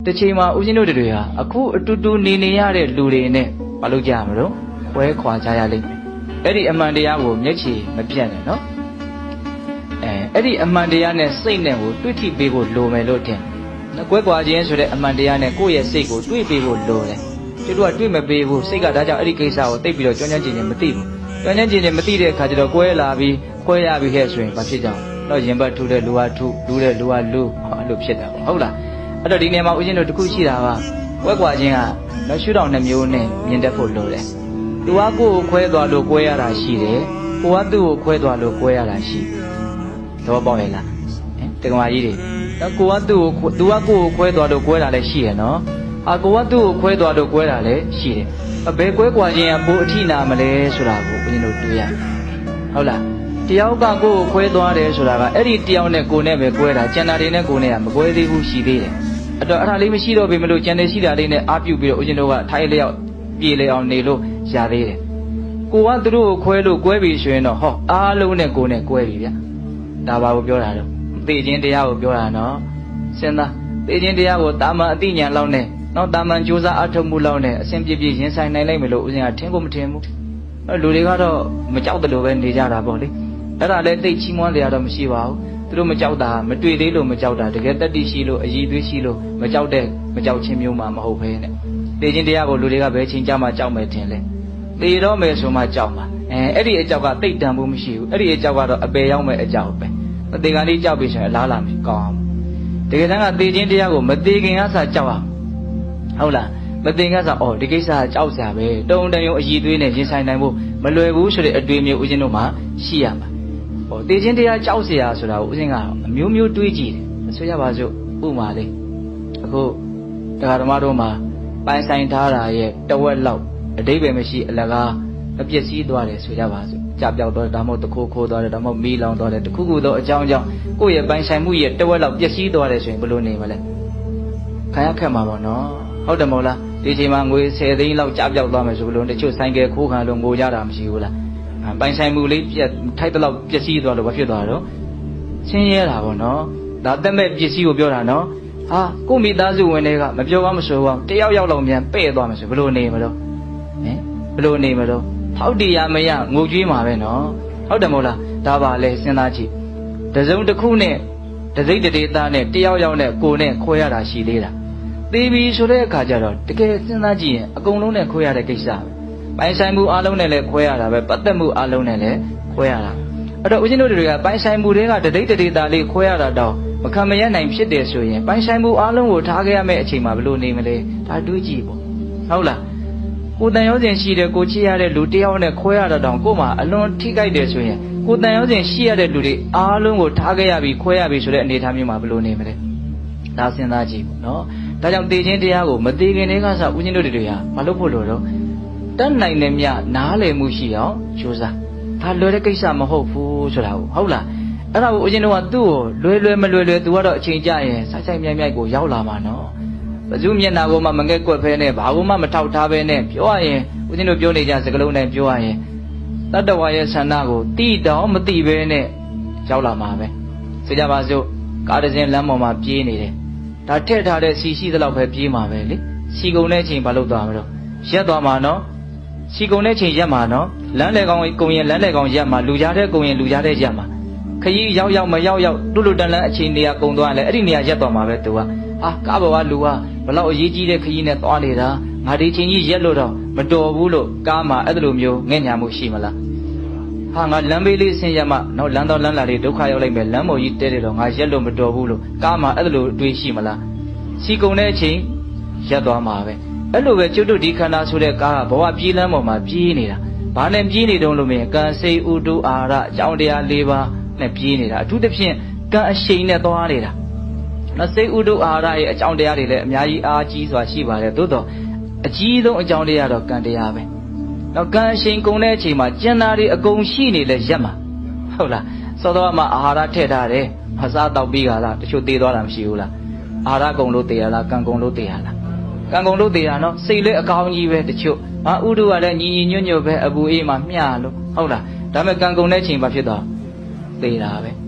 တချိန်မှာဦးဇင်းတို့တွေဟာအခုအတူတူနေရတဲ့လူတွေနဲ့မလုပ်ကြမလို့ခွဲခွာကြရလိမ့်မယ်အဲ့ဒီအမှန်တရားကိုမျက်ခြေမပြတ်နဲ့နော်အဲ့ဒီအမှန်တရားနဲ့စိတ်နဲ့ကိုတွေ့ထိပေးဖို့လိုမယ်လို့ထင်တယ်ကွဲကွာခြင်းဆိုတဲ့အမှန်တရားနဲ့ကိုယ့်ရဲ့စိတ်ကိုတွေ့ပေးဖို့လိုတယ်သူတို့ကတွေ့မပေးဘူးစိတ်ကဒါကြောင့်အဲ့ဒီကိစ္စကိုသိပ်ပြီးတော့ကြွမ်းကျင်ခြင်းမသိဘူးကြွမ်းကျင်ခြင်းမသိတဲ့အခါကျတော့ကွဲလာပြီးခွဲရပြီးခဲ့ဆိုရင်ဘာဖြစ်ကြအောင်တော့ရင်ဘတ်ထူတဲ့လူဟာထူလူတဲ့လူဟာလူအဲ့လိုဖြစ်တာပေါ့ဟုတ်လားအဲ့တော့ဒီနေရာမှာဦးဇင်းတို့တခုရှိတာကကွဲကွာခြင်းကလက်ရှုတော်နှမျိုးနဲ့မြင်တတ်ဖို့လိုတယ်သူကကိုယ်ကိုခွဲသွားလို့ကွဲရတာရှိတယ်ကိုကသူ့ကိုခွဲသွားလို့ကွဲရတာရှိတော့ပေါ့လေလားတက္ကမကြီးတွေနော်ကိုကသူ့ကိုသူကကိုယ်ကိုခွဲသွားလို့ကွဲတာလည်းရှိရနော်ကိုကသူ့ကိုခွဲသွားလို့ကွဲတာလည်းရှိတယ်ဘယ်ကွဲကွာခြင်းကပိုအထိနာမလဲဆိုတာကိုဦးဇင်းတို့တွေ့ရတယ်ဟုတ်လားတယောက်ကကိုယ်ကိုခွဲသွားတယ်ဆိုတာကအဲ့ဒီတယောက်နဲ့ကိုယ်နဲ့ပဲကွဲတာကျန်တာတွေနဲ့ကိုယ်နဲ့ကမကွဲသေးဘူးရှိသေးတယ်အဲ့တော့အဲ့ဒါလေးမရှိတော့ပြီမလို့ကျန်နေရှိတာလေးနဲ့အားပြုပြီးတော့ဦးဇင်းတို့ကထိုင်လျောက်ပြေလျောက်နေလို့ရသေးတယ်ကိုကသူတို့ကိုခွဲလို့ကွဲပြီဆိုရင်တော့ဟောအားလုံးနဲ့ကိုယ်နဲ့ကွဲပြီဗျဒါပါကိုပြောတာတော့သိခြင်းတရားကိုပြောတာနော်စဉ်းစားသိခြင်းတရားကိုတာမန်အသိဉာဏ်လောက်နဲ့နောက်တာမန်ကြိုးစားအထောက်မှုလောက်နဲ့အစဉ်ပြေပြေရင်ဆိုင်နိုင်လိုက်မယ်လို့ဦးဇင်းကထင်ကိုမထင်ဘူးလူတွေကတော့မကြောက်တယ်လို့ပဲနေကြတာပေါ့လေအဲ့ဒါလည်းသိချီးမွမ်းတရားတော့မရှိပါဘူးသူတို့မကြောက်တာမတွေ့သေးလို့မကြောက်တာတကယ်တတ္တိရှိလို့အည်သွေးရှိလို့မကြောက်ခြင်းမျိုးမှမဟုတ်ဘဲနဲ့သိခြင်းတရားကိုလူတွေကဘယ်ချိန်ကြမှာကြောက်မယ်ထင်လဲသိတော့မယ်ဆိုမှကြောက်မှာအဲ့ဒီအကြောက်ကသိတန်ဖို့မရှိဘူးအဲ့ဒီအကြောက်ကတော့အပယ်ရောက်မဲ့အကြောက်ပဲမသိကန်လေးကြောက်ပြီဆိုရင်အလားလာမကောင်းအောင်တကယ်တမ်းကသိခြင်းတရားကိုမသိခင်ကစားကြောက်အောင်ဟုတ်လားမသိခင်ကစားဒီကိစ္စကကြောက်စရာပဲတုံတန်ယုံအည်သွေးနဲ့ရင်ဆိုင်နိုင်ဖို့မလွယ်ဘူးဆိုတဲ့အတွေ့အမျိုးဦးဇင်းတို့မှာရှိရမှာသိခြင်းတရားကြောက်เสียဆိုတာကိုဦးဇင်းကအမျိုးမျိုးတွေးကြည့်တယ်ဆိုရပါစို့ဥမာလေးအခုတရားဓမ္မတို့မှာပိုင်ဆိုင်ထားတာရဲ့တဝက်လောက်အဓိပ္ပာယ်မရှိအလကားမပျက်စီးသွားတယ်ဆိုရပါစို့ကြပြောက်သွားတယ်ဒါမှမဟုတ်တခိုးခိုးသွားတယ်ဒါမှမဟုတ်မီးလောင်သွားတယ်တခုခုသောအကြောင်းကြောင့်ကိုယ့်ရဲ့ပိုင်ဆိုင်မှုရဲ့တဝက်လောက်ပျက်စီးသွားတယ်ဆိုရင်ဘယ်လိုနေမလဲခံရခက်မှာပေါ့နော်ဟုတ်တယ်မဟုတ်လားဒီချိန်မှာငွေ10သိန်းလောက်ကြပြောက်သွားမယ်ဆိုဘယ်လိုတချို့ဆိုင်ကယ်ခိုးခံလို့ငိုကြတာမရှိဘူးလားပိုင်ဆိုင်မှုလေးထိုက်တော့ပျက်စီးသွားလို့ဘာဖြစ်သွားတော့ဆင်းရဲတာပေါ့နော်ဒါတက်မဲ့ပစ္စည်းကိုပြောတာနော်ဟာကိုမိသားစုဝင်တွေကမပြောပါမဆိုပါတယောက်ယောက်လောက်မြန်ပဲ့သွားမယ်ဆိုဘယ်လိုနေမလို့ဘယ်လိုနေမလို့ထောက်တရားမရငိုကြွေးမှာပဲနော်ဟုတ်တယ်မဟုတ်လားဒါပါလေစဉ်းစားကြည့်တစုံတစ်ခုနဲ့တစိမ့်တေသားနဲ့တယောက်ယောက်နဲ့ကိုနဲ့ခွဲရတာရှိသေးတာသေပြီဆိုတဲ့အခါကျတော့တကယ်စဉ်းစားကြည့်ရင်အကုန်လုံးနဲ့ခွဲရတဲ့ကိစ္စပိုင်ဆိုင်မှုအလုံးနဲ့လည်းခွဲရတာပဲပတ်သက်မှုအလုံးနဲ့လည်းခွဲရတာအဲ့တော့ဦးဇင်းတို့တွေကပိုင်ဆိုင်မှုတွေကတဒိဋ္ဌိတာလေးခွဲရတာတော့မခံမရနိုင်ဖြစ်တယ်ဆိုရင်ပိုင်ဆိုင်မှုအလုံးကိုထားခဲ့ရမယ့်အချိန်မှာဘယ်လိုနေမလဲဒါတွေးကြည့်ပေါ့ဟုတ်လားကိုတန်ရောစဉ်ရှိတဲ့ကိုချစ်ရတဲ့လူတယောက်နဲ့ခွဲရတာတော့ကို့မှာအလွန်ထိခိုက်တယ်ဆိုရင်ကိုတန်ရောစဉ်ရှိရတဲ့လူတွေအားလုံးကိုထားခဲ့ရပြီးခွဲရပြီးဆိုတဲ့အနေအထားမျိုးမှာဘယ်လိုနေမလဲဒါစဉ်းစားကြည့်ပေါ့နော်ဒါကြောင့်သိခြင်းတရားကိုမသိခင်တည်းကစဦးဇင်းတို့တွေဟာမလုပ်ဖို့လိုတော့တတ်နိုင်တဲ့မြနားလည်မှုရှိအောင်ကြိုးစားဒါလွယ်တဲ့ကိစ္စမဟုတ်ဘူးဆိုတာဟုတ်လားအဲ့ဒါကိုဦးဇင်းတို့ကသူ့ကိုလွယ်မလွယ်သူကတော့အချိန်ကြရင်စိုက်စိုက်မြိုက်ကိုရောက်လာမှာနော်ဘယ်သူမျက်နာကိုမှမငဲ့ကွက်ဖဲနဲ့ဘာကိုမှမထောက်ထားဖဲနဲ့ပြောရရင်ဦးဇင်းတို့ပြောနေကြစကားလုံးနဲ့ပြောရရင်တတ္တဝါရဲ့ဆန္ဒကိုတိတောင်မတိဘဲနဲ့ရောက်လာမှာပဲဆိုကြပါစို့ကားတစ်စင်းလမ်းပေါ်မှာပြေးနေတယ်ဒါထည့်ထားတဲ့စီရှိသလောက်ပဲပြေးမှာပဲလေစီကုန်တဲ့အချိန်ဘာလုပ်သွားမလို့ရက်သွားမှာနော်စီကုံတဲ့ချိန်ရက်မှာနော်လမ်းလေကောင်ကုံရင်လမ်းလေကောင်ရက်မှာလူကြားတဲ့ကုံရင်လူကြားတဲ့ရက်မှာခကြီးရောက်မရောက်တူတန်လန်းအချိန်နေရာကုံသွားလဲအဲ့ဒီနေရာရက်သွားမှာပဲသူကကားပေါ်ကလူကဘလောက်အရေးကြီးတဲ့ခကြီးနဲ့သွားနေတာငါဒီချိန်ကြီးရက်လို့တော့မတော်ဘူးလို့ကားမှာအဲ့လိုမျိုးငဲ့ညာမှုရှိမလားငါလမ်းဘေးလေးဆင်းရက်မှနော်လမ်းတော်လမ်းလာလေးဒုက္ခရောက်လိုက်မယ်လမ်းပေါ်ကြီးတဲတယ်တော့ငါရက်လို့မတော်ဘူးလို့ကားမှာအဲ့လိုတွေးရှိမလားစီကုံတဲ့အချိန်ရက်သွားမှာပဲအဲ့လိုပဲကျွတ်တို့ဒီခန္ဓာဆိုတဲ့ကားကဘဝပြေးလမ်းပေါ်မှာပြေးနေတာဘာနဲ့ပြေးနေတုံးလို့မင်းကံစိတ်ဥတုအာရအကြောင်းတရား၄ပါးနဲ့ပြေးနေတာအထူးသဖြင့်ကံအရှိန်နဲ့သွားနေတာနော်စိတ်ဥတုအာရရဲ့အကြောင်းတရားတွေလည်းအများကြီးအားကြီးစွာရှိပါတယ်သို့တော့အကြီးဆုံးအကြောင်းတရားတော့ကံတရားပဲနော်ကံအရှိန်ကုန်တဲ့အချိန်မှာကျန်တာတွေအကုန်ရှိနေလဲရက်မှာဟုတ်လားစောစောမှအာဟာရထည့်ထားတယ်မစားတော့ပြီးကြလားတချို့သေးသွားတာမရှိဘူးလားအာဟာရကုန်လို့သေးရလားကံကုန်လို့သေးရလားကံကုန်လို့သေးတာနော်စိတ်လည်းအကောင်းကြီးပဲတချို့ဥဒုကလည်းညီညွတ်ပဲအပူအေးမှမျှလို့ဟုတ်လားဒါပေမဲ့ကံကုန်တဲ့ချိန်ဘာဖြစ်သွားသေးတာပဲ